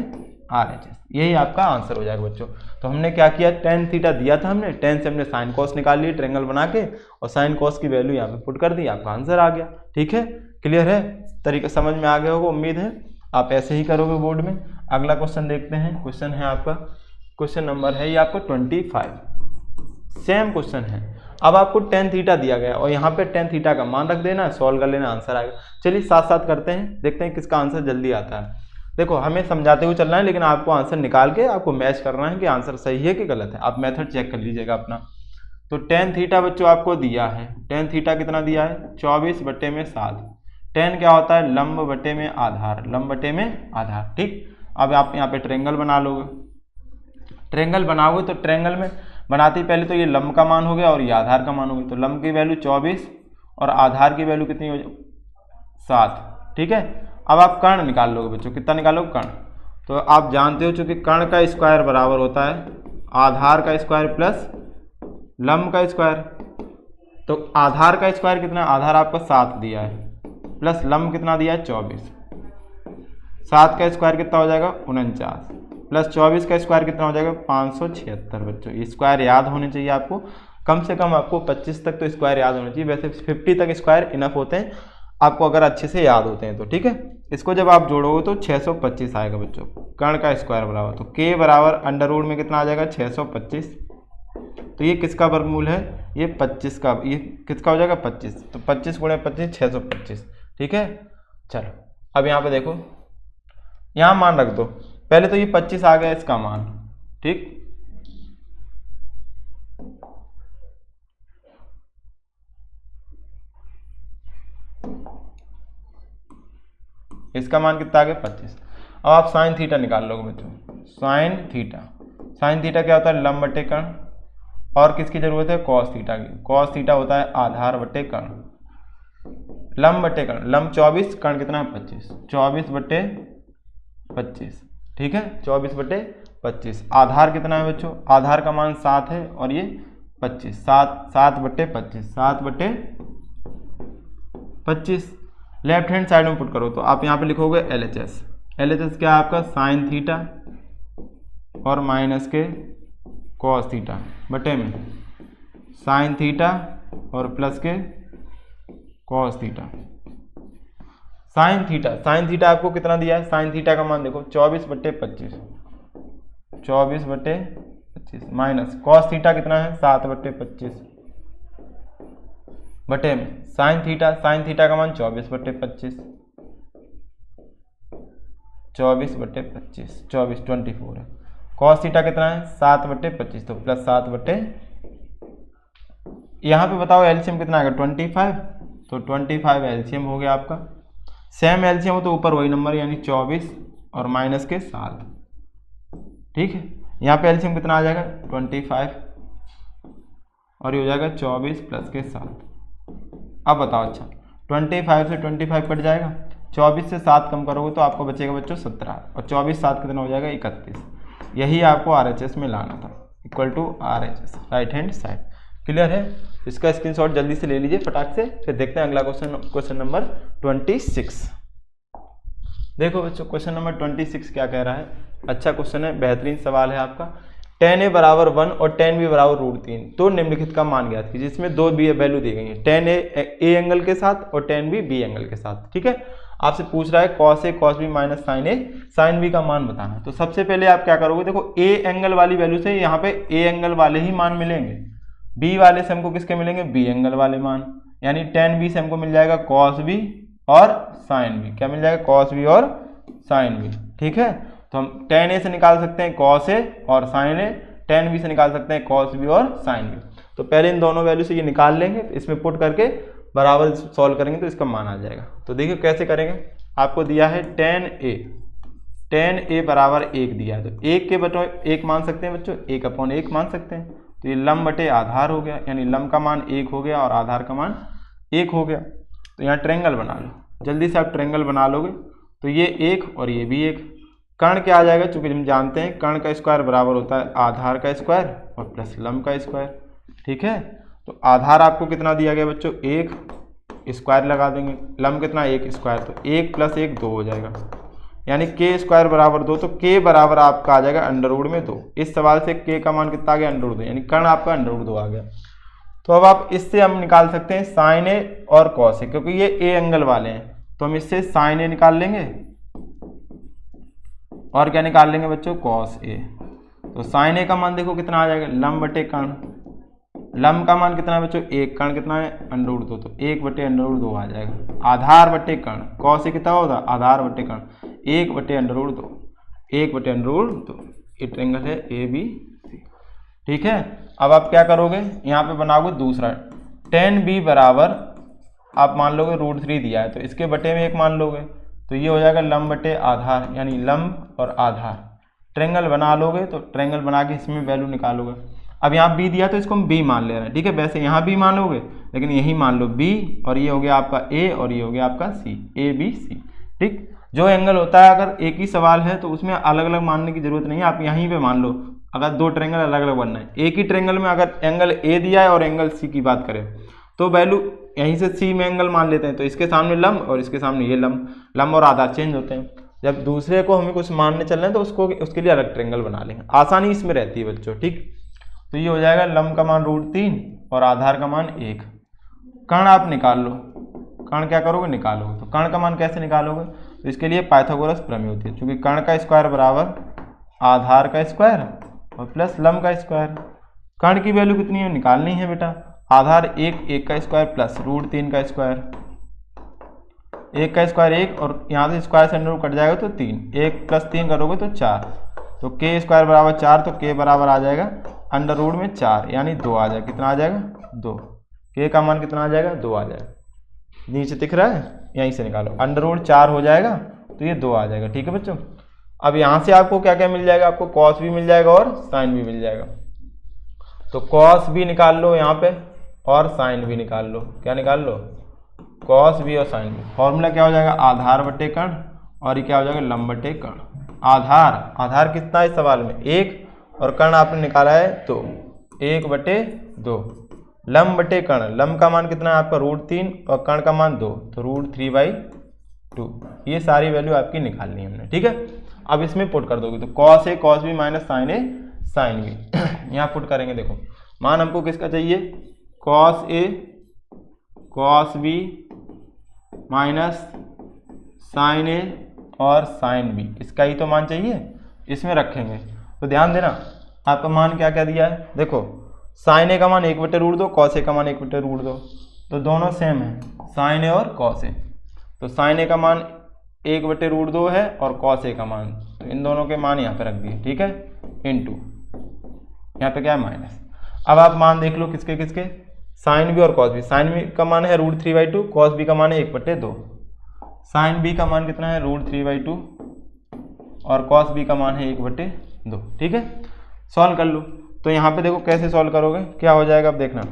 RHS, यही आपका आंसर हो जाएगा बच्चों। तो हमने क्या किया, tan थीटा दिया था हमने, tan से हमने साइन कॉस निकाल लिए ट्रायंगल बना के, और साइन कॉस की वैल्यू यहाँ पे पुट कर दी, आपका आंसर आ गया, ठीक है। क्लियर है, तरीका समझ में आ गया होगा, उम्मीद है आप ऐसे ही करोगे बोर्ड में। अगला क्वेश्चन देखते हैं, क्वेश्चन है आपका, क्वेश्चन नंबर है ये आपका 25, सेम क्वेश्चन है। अब आपको tan थीटा दिया गया और यहाँ पे tan थीटा का मान रख देना, सॉल्व कर लेना, आंसर आएगा। चलिए साथ साथ करते हैं, देखते हैं किसका आंसर जल्दी आता है। देखो हमें समझाते हुए चलना है, लेकिन आपको आंसर निकाल के आपको मैच करना है कि आंसर सही है कि गलत है। आप मेथड चेक कर लीजिएगा अपना। तो टेन थीटा बच्चों आपको दिया है, टेन थीटा कितना दिया है 24/7। टेन क्या होता है लंब बटे में आधार, लंब बटे में आधार, ठीक। अब आप यहाँ पे ट्रेंगल बना लोगे, ट्रेंगल बनाओगे तो ट्रेंगल में बनाते ही पहले तो ये लंब का मान हो गया और ये आधार का मान हो गया। तो लंब की वैल्यू 24 और आधार की वैल्यू कितनी हो 7, ठीक है। अब आप कर्ण निकाल लोगे बच्चों, कितना निकालोगे कर्ण। तो आप जानते हो चूंकि कर्ण का स्क्वायर बराबर होता है आधार का स्क्वायर प्लस लंब का स्क्वायर। तो आधार का स्क्वायर कितना, आधार आपका 7 दिया है प्लस लंब कितना दिया है 24। 7 का स्क्वायर कितना हो जाएगा 49 प्लस 24 का स्क्वायर कितना हो जाएगा 576 बच्चों। ये स्क्वायर याद होने चाहिए आपको, कम से कम आपको 25 तक तो स्क्वायर याद होने चाहिए। वैसे 50 तक स्क्वायर इनफ होते हैं आपको अगर अच्छे से याद होते हैं तो, ठीक है। इसको जब आप जोड़ोगे तो 625 आएगा बच्चों, कर्ण का स्क्वायर बराबर। तो के बराबर अंडर रूट में कितना आ जाएगा 625। तो ये किसका वर्गमूल है, ये 25 का, ये किसका हो जाएगा 25। तो 25 गुणे 25 625, ठीक है। चलो अब यहाँ पे देखो, यहाँ मान रख दो पहले। तो ये 25 आ गया इसका मान, ठीक। इसका मान कितना आ गया 25। अब आप साइन थीटा निकाल लोगे बच्चों, साइन थीटा। साइन थीटा क्या होता है लंब बटे कर्ण, और किसकी जरूरत है कॉस थीटा की। कॉस थीटा होता है आधार बटे कर्ण, लंब बटे कर्ण। लंब 24, कर्ण कितना है 25, 24/25, ठीक है। 24/25। आधार कितना है बच्चों, आधार का मान 7 है और ये 25, 7/25, 7/25। लेफ्ट हैंड साइड में पुट करो तो आप यहाँ पे लिखोगे LHS। LHS क्या है आपका साइन थीटा और माइनस के कॉस थीटा बटे में साइन थीटा और प्लस के कॉस थीटा। साइन थीटा आपको कितना दिया है, साइन थीटा का मान देखो 24/25, 24/25 माइनस कॉस थीटा कितना है 7/25 बटे में साइन थीटा का मान 24/25, 24/25, 24 है। कॉस थीटा कितना है 7/25, तो प्लस 7 यहाँ पे बताओ एलसीएम कितना आएगा 25। तो 25 एलसीएम हो गया आपका। सेम एलसीएम हो तो ऊपर वही नंबर यानी 24 और माइनस के 7, ठीक है। यहाँ पे एलसीएम कितना आ जाएगा 25 और ये हो जाएगा 24 प्लस के 7। अब बताओ अच्छा 25 से 25 कट जाएगा, 24 से 7 कम करोगे तो आपको बचेगा बच्चों 17 और 24 7 कितना हो जाएगा 31। यही आपको RHS में लाना था, equal to RHS right hand side. Clear है। इसका स्क्रीनशॉट जल्दी से ले लीजिए फटाक से, फिर देखते हैं अगला क्वेश्चन नंबर 26। देखो बच्चों क्वेश्चन नंबर 26 क्या कह रहा है। अच्छा क्वेश्चन है, बेहतरीन सवाल है आपका। tan a बराबर 1 और tan b बराबर √3 तो निम्नलिखित का मान ज्ञात कीजिए। जिसमें दो वैल्यू दी गई है, tan a एंगल के साथ और tan b एंगल के साथ, ठीक है। आपसे पूछ रहा है cos a cos b minus sin b का मान बताना है। तो सबसे पहले आप क्या करोगे, देखो a एंगल वाली वैल्यू से यहाँ पे a एंगल वाले ही मान मिलेंगे, b वाले से हमको किसके मिलेंगे b एंगल वाले मान, यानी tan b से हमको मिल जाएगा cos b और sin b। क्या मिल जाएगा cos b और sin b, ठीक है। तो हम tan a से निकाल सकते हैं cos a और sin a, tan b से निकाल सकते हैं cos b और sin b। तो पहले इन दोनों वैल्यू से ये निकाल लेंगे, इसमें पुट करके बराबर सॉल्व करेंगे तो इसका मान आ जाएगा। तो देखिए कैसे करेंगे। आपको दिया है tan a बराबर 1 दिया है, तो 1 के बटो 1 मान सकते हैं बच्चों, 1/1 मान सकते हैं। तो ये लंब बटे आधार हो गया, यानी लंब का मान 1 हो गया और आधार का मान 1 हो गया। तो यहाँ ट्रेंगल बना लो, जल्दी से आप ट्रेंगल बना लोगे तो ये 1 और ये भी 1। कर्ण क्या आ जाएगा, चूंकि हम जानते हैं कर्ण का स्क्वायर बराबर होता है आधार का स्क्वायर और प्लस लंब का स्क्वायर, ठीक है। तो आधार आपको कितना दिया गया बच्चों 1, स्क्वायर लगा देंगे, लंब कितना 1 स्क्वायर, तो 1 + 1 2 हो जाएगा, यानी के स्क्वायर बराबर 2। तो के बराबर आपका आ जाएगा √ में 2। इस सवाल से के का मान कितना आ गया √2, यानी कर्ण आपका √2 आ गया। तो अब आप इससे हम निकाल सकते हैं sin a और cos a, क्योंकि ये a एंगल वाले हैं तो हम इससे sin a निकाल लेंगे और क्या निकाल लेंगे बच्चों cos a। तो sin a का मान देखो कितना आ जाएगा, लंब बटे कर्ण लंब का मान कितना है बच्चों 1, कर्ण कितना है √2, तो 1/√2 आ जाएगा। आधार बटे कर्ण, कौन से कितना होगा आधार बटे कर्ण 1/√2, 1/√2। ये ट्रायंगल है ABC, ठीक है। अब आप क्या करोगे, यहाँ पे बनाओगे दूसरा tan b बराबर, आप मान लोगे √3 दिया है तो इसके बटे में 1 मान लोगे, तो ये हो जाएगा लंब बटे आधार, यानी लंब और आधार। ट्रायंगल बना लोगे तो ट्रायंगल बना के इसमें वैल्यू निकालोगे। अब यहाँ b दिया तो इसको हम b मान ले रहे हैं, ठीक है। वैसे यहाँ b मानोगे लेकिन यही मान लो b, और ये हो गया आपका a और ये हो गया आपका c, ABC, ठीक। जो एंगल होता है अगर एक ही सवाल है तो उसमें अलग अलग मानने की जरूरत नहीं है, आप यहीं पे मान लो। अगर दो ट्रायंगल अलग अलग बनना है, एक ही ट्रायंगल में अगर एंगल a दिया है और एंगल c की बात करें तो वैल्यू यहीं से c में एंगल मान लेते हैं, तो इसके सामने लंब और इसके सामने ये लंब और आधार चेंज होते हैं। जब दूसरे को हमें कुछ मानने चल रहे हैं तो उसके लिए अलग ट्रायंगल बना लेंगे, आसानी इसमें रहती है बच्चों, ठीक। तो ये हो जाएगा लंब का मान √3 और आधार का मान 1। कर्ण आप निकाल लो, कर्ण क्या करोगे निकालोगे, तो कर्ण का मान कैसे निकालोगे, तो इसके लिए पाइथागोरस प्रमेय होती है, क्योंकि कर्ण का स्क्वायर बराबर आधार का स्क्वायर और प्लस लंब का स्क्वायर। कर्ण की वैल्यू कितनी है निकालनी है बेटा, आधार 1 का स्क्वायर प्लस √3 का स्क्वायर, 1 का स्क्वायर 1 और यहाँ से स्क्वायर से अंडर कट जाएगा तो 3, 1 + 3 करोगे तो 4, तो k स्क्वायर बराबर 4, तो k बराबर आ जाएगा अंडर रूट में 4 यानी 2 आ जाएगा। कितना आ जाएगा 2, k का मान कितना आ जाएगा 2 आ जाएगा। नीचे दिख रहा है, यहीं से निकालो, अंडर रूट 4 हो जाएगा तो ये 2 आ जाएगा, ठीक है बच्चों। अब यहाँ से आपको क्या क्या मिल जाएगा, आपको कॉस भी मिल जाएगा और साइन भी मिल जाएगा, तो कॉस भी निकाल लो यहाँ पे और साइन भी निकाल लो। क्या निकाल लो, कॉस भी और साइन भी। फॉर्मूला क्या हो जाएगा, आधार बटे कर्ण और ये क्या हो जाएगा लंब बटे कर्ण। आधार कितना है सवाल में 1 और कर्ण आपने निकाला है 2, 1/2। लंब बटे कर्ण, लंब का मान कितना है आपका √3 और कर्ण का मान 2, तो √3/2। ये सारी वैल्यू आपकी निकालनी है हमने, ठीक है। अब इसमें पुट कर दोगे तो cos A cos B minus sine A sine B यहाँ पुट करेंगे। देखो मान हमको किसका चाहिए, cos A cos B minus sine A और साइन B, इसका ही तो मान चाहिए, इसमें रखेंगे। तो ध्यान देना आपका मान क्या क्या दिया है, देखो साइन A का मान 1/√2, cos A का मान 1/√2, तो दोनों सेम है साइन A और cos A। तो साइन A का मान 1/√2 है और cos A का मान, तो इन दोनों के मान यहाँ पे रख दिए, ठीक है, इनटू यहाँ पे क्या है माइनस। अब आप मान देख लो किसके किसके, साइन B और cos B। साइन B का मान है √3/2, cos B का मान है 1/2। साइन B का मान कितना है √3/2 और cos B का मान है 1/2, ठीक है। सॉल्व कर लो, तो यहाँ पे देखो कैसे सॉल्व करोगे, क्या हो जाएगा अब देखना,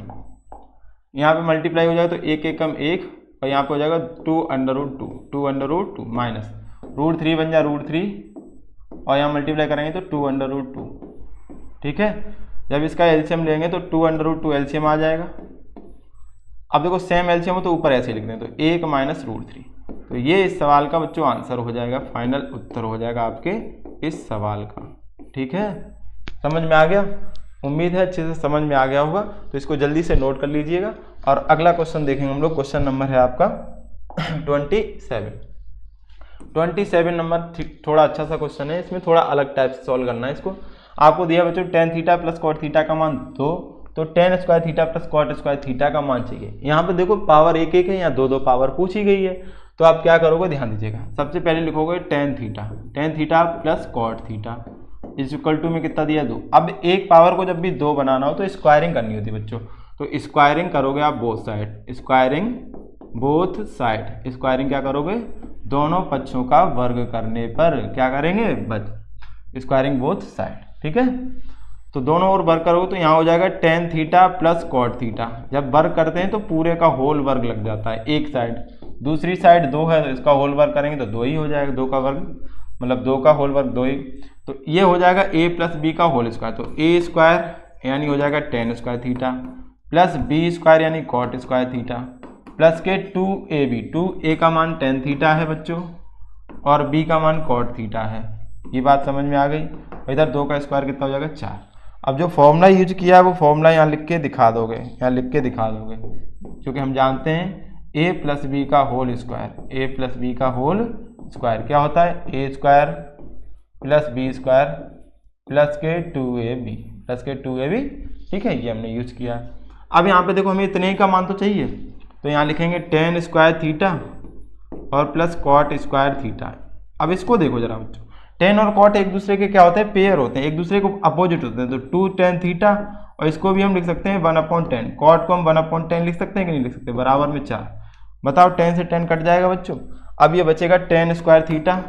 यहाँ पे मल्टीप्लाई हो जाएगा तो 1 1 कम 1 और यहाँ पे हो जाएगा 2√2 माइनस √3 बन जाए √3 और यहाँ मल्टीप्लाई करेंगे तो 2√2, ठीक है। जब इसका एलसीएम लेंगे तो 2√2 एलसीएम आ जाएगा। अब देखो सेम एलसीएम हो तो ऊपर ऐसे लिख दें, तो 1 माइनस √3, तो ये इस सवाल का बच्चों आंसर हो जाएगा, फाइनल उत्तर हो जाएगा आपके इस सवाल का, ठीक है। समझ में आ गया, उम्मीद है अच्छे से समझ में आ गया होगा। तो इसको जल्दी से नोट कर लीजिएगा और अगला क्वेश्चन देखेंगे हम लोग। क्वेश्चन नंबर है आपका 27 नंबर, थोड़ा अच्छा सा क्वेश्चन है, इसमें थोड़ा अलग टाइप से सॉल्व करना है इसको। आपको दिया बच्चों tan theta plus cot theta का मान 2, तो tan square theta plus cot square theta का मान चाहिए। यहाँ पे देखो पावर 1 1 है, यहाँ 2 2 पावर पूछी गई है, तो आप क्या करोगे ध्यान दीजिएगा। सबसे पहले लिखोगे tan theta plus cot theta is equal to में कितना दिया 2। अब एक पावर को जब भी 2 बनाना हो तो स्क्वायरिंग करनी होती है बच्चों, तो स्क्वायरिंग करोगे आप बोथ साइड, स्क्वायरिंग क्या करोगे, दोनों पक्षों का वर्ग करने पर क्या करेंगे बच, स्क्वायरिंग बोथ साइड, ठीक है। तो दोनों ओर वर्ग करोगे तो यहाँ हो जाएगा tan theta plus cot theta. जब वर्ग करते हैं तो पूरे का होल वर्ग लग जाता है एक साइड, दूसरी साइड 2 है तो इसका होल वर्ग करेंगे तो 2 ही हो जाएगा, 2 का वर्ग मतलब 2 का होल वर्ग 2 ही। तो ये हो जाएगा a प्लस बी का होल स्क्वायर, तो a स्क्वायर यानी हो जाएगा tan square theta plus b square यानी cot स्क्वायर थीटा प्लस के 2ab, 2a का मान tan थीटा है बच्चों और b का मान cot थीटा है। ये बात समझ में आ गई। इधर 2 का स्क्वायर कितना हो जाएगा 4। अब जो फॉर्मूला यूज किया है वो फॉर्मूला यहाँ लिख के दिखा दोगे, क्योंकि हम जानते हैं a प्लस बी का होल स्क्वायर, क्या होता है a square plus B square plus के 2ab, ठीक है, ये हमने यूज किया। अब यहाँ पे देखो हमें इतने ही का मान तो चाहिए, तो यहाँ लिखेंगे टेन स्क्वायर थीटा और प्लस कॉट स्क्वायर थीटा। अब इसको देखो जरा बच्चों, टेन और कॉट एक दूसरे के क्या होते हैं, पेयर होते हैं, एक दूसरे को अपोजिट होते हैं। तो 2 tan थीटा, और इसको भी हम लिख सकते हैं 1/10, कॉट को हम 1/10 लिख सकते हैं कि नहीं लिख सकते, बराबर में 4। बताओ 10 से 10 कट जाएगा बच्चों। अब ये बचेगा टेन स्क्वायर थीटा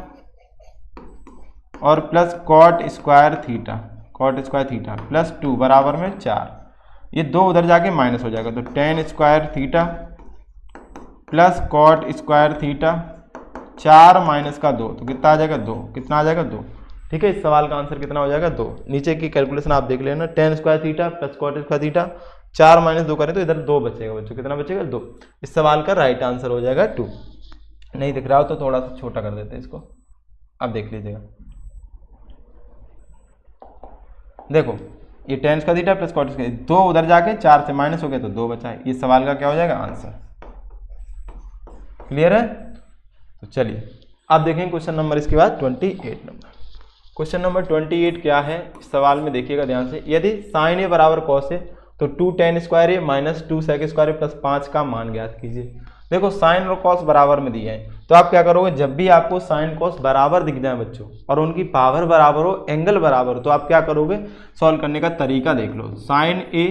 और plus cot square theta plus 2 बराबर में 4। ये 2 उधर जाके माइनस हो जाएगा, तो tan square theta plus cot square theta 4 minus का 2, तो कितना आ जाएगा 2, कितना आ जाएगा 2। ठीक है, इस सवाल का आंसर कितना हो जाएगा 2। नीचे की कैलकुलेशन आप देख लेना, tan square theta plus cot square theta 4 minus 2 करें तो इधर 2 बचेगा बच्चों, कितना बचेगा 2। इस सवाल का राइट आंसर हो जाएगा 2। नहीं दिख रहा हो तो थोड़ा सा छोटा कर देते हैं इसको, अब देख लीजिएगा। देखो ये tan square theta plus cot square, 2 उधर जाके 4 से माइनस हो गया तो 2 बचा है। इस सवाल का क्या हो जाएगा आंसर। क्लियर है? तो चलिए अब देखें क्वेश्चन नंबर इसके बाद 28 नंबर। क्वेश्चन नंबर 28 क्या है, इस सवाल में देखिएगा ध्यान से। यदि साइन ए बराबर कॉस ए तो 2 tan स्क्वायर ए माइनस 2 sec स्क्वायर ए प्लस 5 का मान ज्ञात कीजिए। देखो साइन और कॉस बराबर में दिए हैं, तो आप क्या करोगे, जब भी आपको साइन कॉस बराबर दिख जाए बच्चों और उनकी पावर बराबर हो, एंगल बराबर हो, तो आप क्या करोगे, सॉल्व करने का तरीका देख लो। साइन ए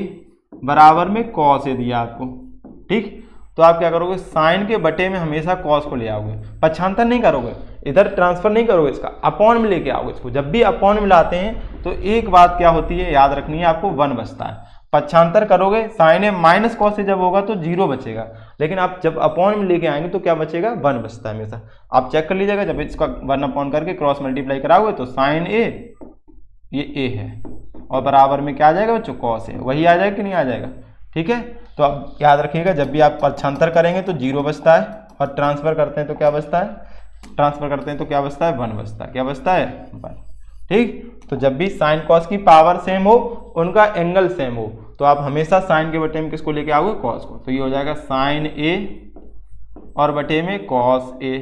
बराबर में कॉस ए दिया आपको, ठीक, तो आप क्या करोगे, साइन के बटे में हमेशा कॉस को ले आओगे, पक्षांतर नहीं करोगे, इधर ट्रांसफर नहीं करोगे, इसका अपॉन में लेके आओगे इसको। जब भी अपॉन में लाते हैं तो एक बात क्या होती है याद रखनी है आपको, 1 बचता है। पक्षांतर करोगे, sign A minus cos A जब होगा तो 0 बचेगा, लेकिन आप जब अपॉन में लेके आएंगे तो क्या बचेगा, 1 बचता है हमेशा। आप चेक कर लीजिएगा, जब इसका 1 अपॉन करके क्रॉस मल्टीप्लाई कराओगे तो साइन ए, ये ए है, और बराबर में क्या आ जाएगा बच्चों, कॉस ए, वही आ जाएगा कि नहीं आ जाएगा। ठीक है, तो अब याद रखिएगा, जब भी आप पक्षांतर करेंगे तो 0 बचता है, और ट्रांसफर करते हैं तो क्या बचता है, 1 बचता है, क्या बचता है 1। ठीक, तो जब भी साइन कॉस की पावर सेम हो, उनका एंगल सेम हो, तो आप हमेशा साइन के बटे में किसको लेके आओगे, कॉस को। तो ये हो जाएगा साइन ए और बटे में कॉस ए।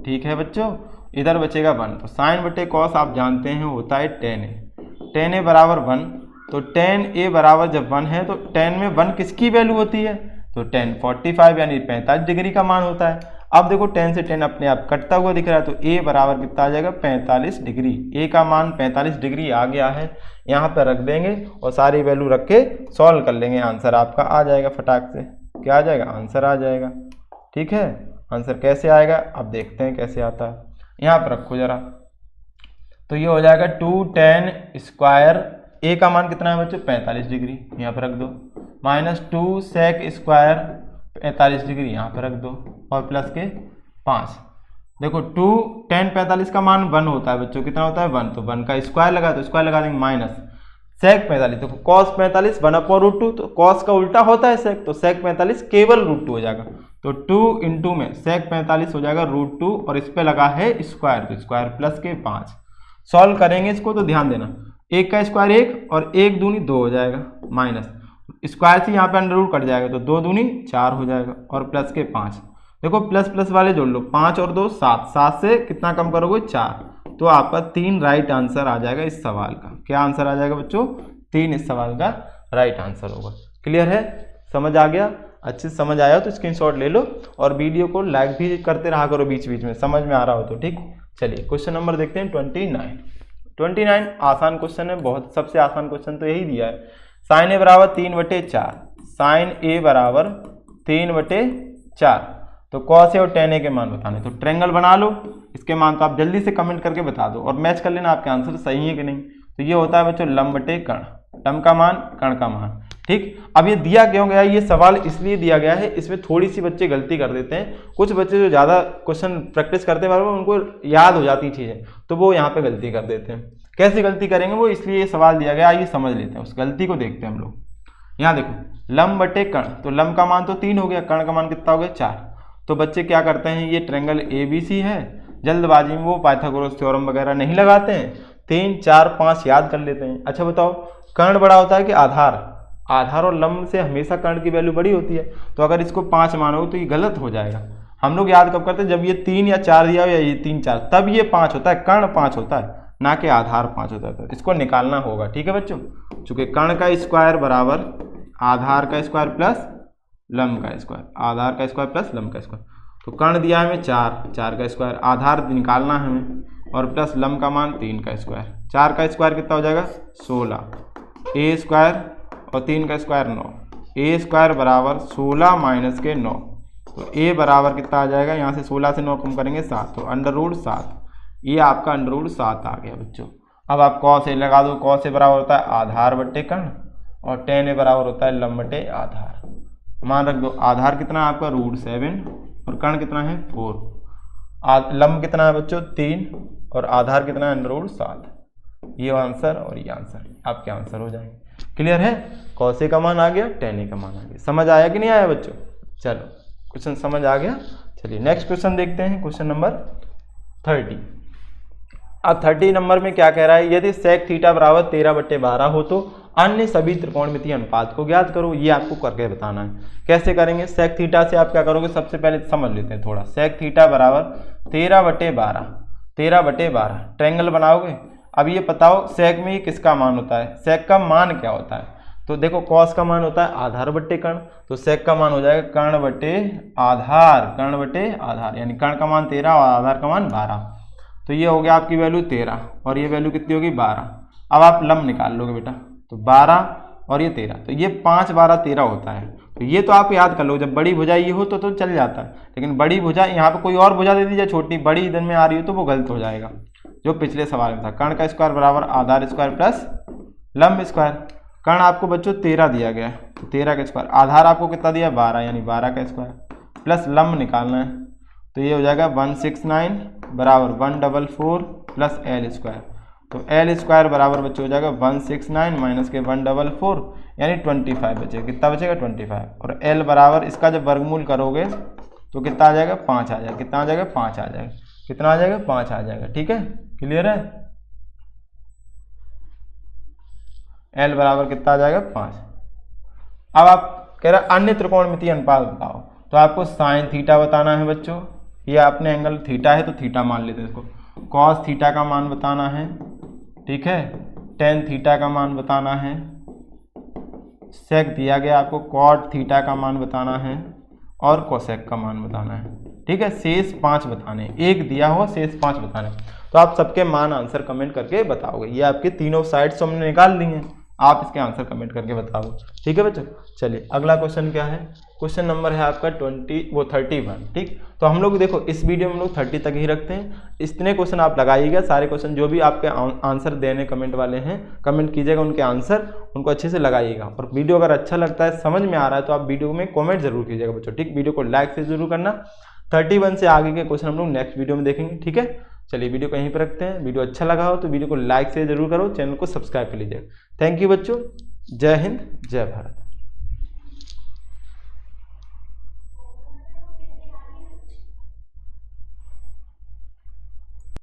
ठीक है बच्चों, इधर बचेगा 1, तो साइन बटे कॉस आप जानते हैं होता है tan ए बराबर 1, तो tan ए बराबर जब 1 है तो tan में 1 किसकी वैल्यू होती है, तो tan 45 यानी 45 डिग्री का मान होता है। अब देखो tan से tan अपने आप कटता हुआ दिख रहा है, तो a बराबर कितना आ जाएगा, 45 डिग्री। a का मान 45 डिग्री आ गया है, यहाँ पर रख देंगे और सारी वैल्यू रख के सॉल्व कर लेंगे, आंसर आपका आ जाएगा फटाक से। क्या आ जाएगा, आंसर आ जाएगा। ठीक है, आंसर कैसे आएगा अब देखते हैं कैसे आता है, यहाँ पर रखो जरा। तो ये हो जाएगा 2 tan स्क्वायर, a का मान कितना है बच्चों, 45 डिग्री, यहाँ पर रख दो, माइनस 2 sec स्क्वायर 45 डिग्री, यहाँ पर रख दो, और प्लस के 5। देखो 2 tan 45 का मान 1 होता है बच्चों, कितना होता है 1, तो 1 का स्क्वायर लगा तो स्क्वायर लगा देंगे, माइनस sec 45, देखो cos 45 1/√2, तो cos का उल्टा होता है sec, तो sec 45 केवल √2 हो जाएगा, तो 2 इंटू में sec 45 हो जाएगा √2, और इस पे लगा है स्क्वायर, तो स्क्वायर प्लस के 5। सॉल्व करेंगे इसको तो ध्यान देना, 1 का स्क्वायर 1 और 1 दूनी 2 हो जाएगा, माइनस स्क्वायर से यहाँ पे अंडर रूट कट जाएगा, तो 2 दूनी 4 हो जाएगा, और प्लस के 5। देखो प्लस प्लस वाले जोड़ लो, 5 और 2 7, 7 से कितना कम करोगे 4, तो आपका 3 राइट आंसर आ जाएगा इस सवाल का। क्या आंसर आ जाएगा बच्चों, 3 इस सवाल का राइट आंसर होगा। क्लियर है, समझ आ गया, अच्छे से समझ आया तो स्क्रीनशॉट ले लो, और वीडियो को लाइक भी करते रहा करो बीच बीच में, समझ में आ रहा हो तो। ठीक, चलिए क्वेश्चन नंबर देखते हैं 29 आसान क्वेश्चन है बहुत, सबसे आसान क्वेश्चन तो यही दिया है। साइन ए बराबर 3/4, साइन ए बराबर 3/4, तो कॉस ए और tan ए के मान बताने, तो ट्रायंगल बना लो, इसके मान तो आप जल्दी से कमेंट करके बता दो और मैच कर लेना आपके आंसर सही है कि नहीं। तो ये होता है बच्चों लंब बटे कर्ण, लंब का मान कर्ण का मान। ठीक, अब ये दिया क्यों गया, ये सवाल इसलिए दिया गया है, इसमें थोड़ी सी बच्चे गलती कर देते हैं, कुछ बच्चे जो ज़्यादा क्वेश्चन प्रैक्टिस करते हैं उनको याद हो जाती चीज़ें, तो वो यहाँ पे गलती कर देते हैं। कैसे गलती करेंगे वो, इसलिए ये सवाल दिया गया, आइए समझ लेते हैं, उस गलती को देखते हैं हम लोग। यहाँ देखो लंब बटे कर्ण, तो लंब का मान तो 3 हो गया, कर्ण का मान कितना हो गया 4। तो बच्चे क्या करते हैं, ये ट्रायंगल ABC है, जल्दबाजी में वो पाइथागोरस थ्योरम वगैरह नहीं लगाते हैं, 3 4 5 याद कर लेते हैं। अच्छा बताओ, कर्ण बड़ा होता है कि आधार, आधार और लंब से हमेशा कर्ण की वैल्यू बड़ी होती है, तो अगर इसको 5 मानोगे तो ये गलत हो जाएगा। हम लोग याद कब करते हैं, जब ये 3 या 4 दिया हो, या ये 3 4, तब ये 5 होता है, कर्ण 5 होता है, ना कि आधार 5 होता है, तो इसको निकालना होगा। ठीक है बच्चों, चूंकि कर्ण का स्क्वायर बराबर आधार का स्क्वायर प्लस लंब का स्क्वायर, आधार का स्क्वायर प्लस लंब का स्क्वायर। तो कर्ण दिया है हमें 4, 4 का स्क्वायर, आधार निकालना है हमें, और प्लस लंब का मान 3 का स्क्वायर। 4 का स्क्वायर कितना हो जाएगा 16, ए स्क्वायर और 3 का स्क्वायर 9, ए स्क्वायर बराबर 16 माइनस के 9। तो ए बराबर कितना आ जाएगा, यहाँ से 16 से 9 कम करेंगे 7, तो अंडर रूट 7, ये आपका अंडर रूट 7 आ गया बच्चों। अब आप कॉस ए लगा दो, कॉस ए बराबर होता है आधार बट्टे कर्ण और tan ए बराबर होता है लंब बटे आधार। मान रख दो, आधार कितना है आपका √7 और कर्ण कितना है 4, लंब कितना है बच्चों 3 और आधार कितना है अंडर रूट 7। ये आंसर और ये आंसर आपके आंसर हो जाएंगे। क्लियर है, कॉस ए का मान आ गया, tan ए का मान आ गया। समझ आया कि नहीं आया बच्चों? चलो क्वेश्चन समझ आ गया। चलिए नेक्स्ट क्वेश्चन देखते हैं, क्वेश्चन नंबर 30। अब 30 नंबर में क्या कह रहा है, यदि sec थीटा बराबर 13/12 हो तो अन्य सभी त्रिकोणमितीय अनुपात को ज्ञात करो। ये आपको करके बताना है। कैसे करेंगे, sec थीटा से आप क्या करोगे, सबसे पहले समझ लेते हैं थोड़ा। sec थीटा बराबर 13/12, 13/12 ट्रायंगल बनाओगे। अब ये बताओ sec में ये किसका मान होता है, sec का मान क्या होता है? तो देखो cos का मान होता है आधार बट्टे कर्ण, तो sec का मान हो जाएगा कर्ण बट्टे आधार, कर्ण बट्टे आधार, यानी कर्ण का मान 13 और आधार का मान 12। तो ये हो गया आपकी वैल्यू 13 और ये वैल्यू कितनी होगी 12। अब आप लंब निकाल लोगे बेटा, तो 12 और ये 13, तो ये 5 12 13 होता है। तो ये तो आप याद कर लो, जब बड़ी भुजा ये हो तो चल जाता है, लेकिन बड़ी भुजा यहाँ पे कोई और भुजा दे दीजिए छोटी, बड़ी इधर में आ रही हो तो वो गलत हो जाएगा, जो पिछले सवाल में था। कर्ण का स्क्वायर बराबर आधार स्क्वायर प्लस लंब स्क्वायर। कर्ण आपको बच्चों 13 दिया गया है, तो 13 का स्क्वायर, आधार आपको कितना दिया 12, यानी 12 का स्क्वायर प्लस लंब निकालना है, तो ये हो जाएगा 169 बराबर 144 प्लस एल स्क्वायर। तो एल स्क्वायर बराबर बच्चों हो जाएगा 169 माइनस के 144, यानी 25 बचेगा। कितना बचेगा 25। और एल बराबर इसका जब वर्गमूल करोगे तो कितना आ जाएगा 5 आ जाएगा। कितना आ जाएगा 5 आ जाएगा। कितना आ जाएगा 5 आ जाएगा। ठीक है, क्लियर है। एल बराबर कितना आ जाएगा 5। अब आप कह रहे अन्य त्रिकोणमितीय अनुपात बताओ, तो आपको साइन थीटा बताना है बच्चों। ये अपने एंगल थीटा है तो थीटा मान लेते हैं इसको। कॉस थीटा का मान बताना है, ठीक है। टेन थीटा का मान बताना है। सेक दिया गया आपको, कॉट थीटा का मान बताना है और कोसेक का मान बताना है। ठीक है, शेष 5 बताने, एक दिया हो शेष 5 बताने। तो आप सबके मान आंसर कमेंट करके बताओगे। ये आपके तीनों साइड्स हमने निकाल ली हैं, आप इसके आंसर कमेंट करके बताओ। ठीक है बच्चों, चलिए अगला क्वेश्चन क्या है। क्वेश्चन नंबर है आपका 31। ठीक, तो हम लोग देखो इस वीडियो में हम लोग 30 तक ही रखते हैं। इतने क्वेश्चन आप लगाइएगा, सारे क्वेश्चन जो भी आपके आंसर देने कमेंट वाले हैं कमेंट कीजिएगा, उनके आंसर उनको अच्छे से लगाइएगा। और वीडियो अगर अच्छा लगता है, समझ में आ रहा है, तो आप वीडियो में कॉमेंट जरूर कीजिएगा बच्चों। ठीक, वीडियो को लाइक से जरूर करना। 31 से आगे के क्वेश्चन हम लोग नेक्स्ट वीडियो में देखेंगे। ठीक है, चलिए वीडियो को यहीं पर रखते हैं। वीडियो अच्छा लगा हो तो वीडियो को लाइक से जरूर करो, चैनल को सब्सक्राइब कर लीजिएगा। थैंक यू बच्चों, जय हिंद जय भारत।